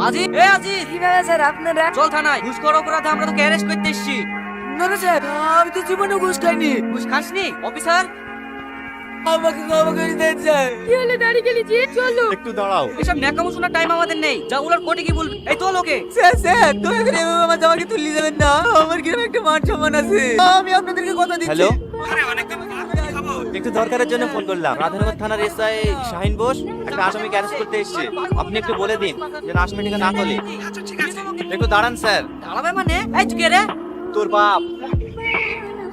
আজিজ, আজিজ, কি ব্যাপার স্যার আপনারা? চল থানায়। ঘুষখোর অপরাধে আমরা তোকে অ্যারেস্ট করতে এসেছি। না না স্যার, আমি তো জীবনে ঘুষ খাইনি। ঘুষ খাসনি অফিসার? আমাকে ক্ষমা করে দেন স্যার। কি হলো দাঁড়িয়ে গেলি যে? চলো। একটু দাঁড়াও। এসব ন্যাকামো শোনার টাইম আমাদের নেই। যা উলার কোর্টে কি বলবি? এই তো লোকে। স্যার স্যার, দয়া করে এভাবে আমার জামাকে তুলে যাবেন না। আমার কিরকম একটা মান সম্মান আছে। আমি আপনাদেরকে কথা দিচ্ছি। হ্যালো, একটু দরকারের জন্য ফোন করলাম। রাধানগর থানার এসআই শাহিন বোস একটা আসামিকে অ্যারেস্ট করতে এসেছে। আপনি একটু বলে দিন যেন আসামিটিকে না তোলে। একটু দাঁড়ান স্যার। দাঁড়াবে মানে? এই তুই কে রে? তোর বাপ।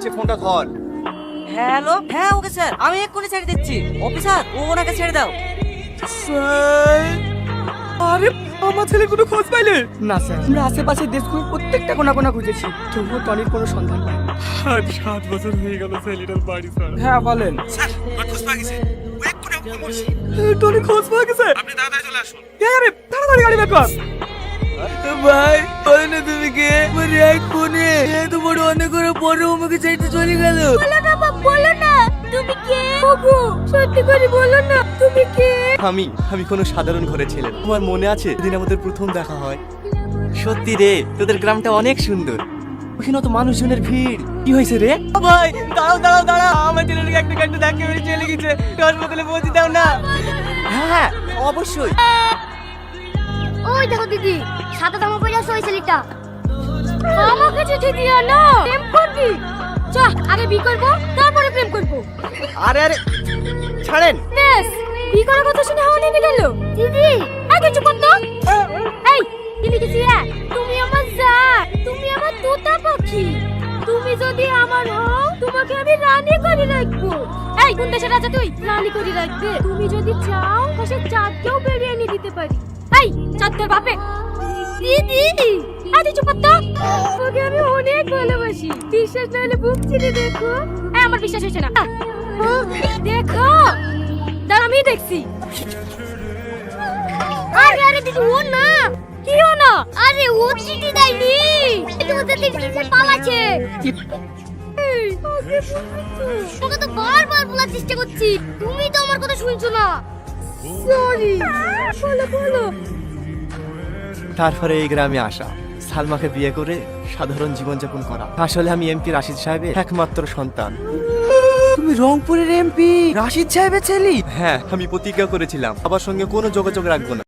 সে ফোনটা ধর। হ্যালো, হ্যাঁ ওকে স্যার, আমি এক্ষুনি ছেড়ে দিচ্ছি। অফিসার, ও ওনাকে ছেড়ে দাও। স্যার, আরে আমার ছেলে কোনো খোঁজ পাইলে? না স্যার, আমরা আশেপাশে দেশগুলোর প্রত্যেকটা কোনা কোনা খুঁজেছি, তবুও টনির কোনো সন্ধান পাই। আজ 7 বছর হয়ে গেল ছেলেটার বাড়ি ছাড়া। হ্যাঁ বলেন। টনি খোঁজ পাওয়া গেছে? আপনি তাড়াতাড়ি চলে আসুন। আরে তাড়াতাড়ি গাড়ি বের কর। ভাই বলো না তুমি কে? আমার এক ফোনে এত বড় অনেক করে পরে আমাকে চাইতে চলে গেল। বলো না বাপ, বলো না। তুমি কে? ওগো, সত্যি করে বলো না। তুমি কে? আমি কোনো সাধারণ ঘরের ছেলে না। আমার মনে আছে দিন আমাদের প্রথম দেখা হয়। সত্যি রে, তোদের গ্রামটা অনেক সুন্দর। ওখানে তো মানুষজনের ভিড়। কি হয়েছে রে? ভাই দাঁড়াও দাঁড়াও দাঁড়াও, আমার ছেলেটাকে একটা গাড়ি ধাক্কা মেরে চলে গেছে। হাসপাতালে পৌঁছে দাও না। হ্যাঁ অবশ্যই। ওই দেখো দিদি, সাদা জামা পরে আছে ওই ছেলেটা। আমাকে চিঠি দিও না। প্রেম করবি? চ, আগে বি করবো, তারপরে প্রেম করবো। আরে আরে ছাড়েন। বেশ, বি করার কথা শুনে হাওয়া নিয়ে গেল। দিদি, আগে চুপ কর তো। এই, দিদি কি সিয়া? তুমি আমার জান, তুমি আমার তোতা পাখি। তুমি যদি আমার হও, তোমাকে আমি রানী করে রাখবো। এই, কোন দেশের রাজা তুই? রানী করে রাখবে। তুমি যদি চাও, পাশে চাঁদকেও বেরিয়ে এনে দিতে পারি। এই, চাঁদ তোর বাপে। দিদি, আরে চুপ কর তো। ওকে আমি অনেক ভালোবাসি। বিশ্বাস না হলে বুক চিনে দেখো। এই, আমার বিশ্বাস হচ্ছে না। দেখো, দাঁড়া, আমি দেখছি। আরে আরে দিদি, ও না। কি ও না? আরে ও চিঠি দেয়নি, তোমাদের সিগনেচার পাওয়াছে। তোকে তো বারবার বলার চেষ্টা করছি, তুমি তো আমার কথা শুনছো না। সরি। বলো বলো। তারপরে এই গ্রামে আসা, সালমাকে বিয়ে করে সাধারণ জীবনযাপন করা। আসলে আমি এমপি রাশিদ সাহেবের একমাত্র সন্তান। তুমি রংপুরের এমপি রাশিদ সাহেবের ছেলে? হ্যাঁ, আমি প্রতিজ্ঞা করেছিলাম বাবার সঙ্গে কোনো যোগাযোগ রাখবো না।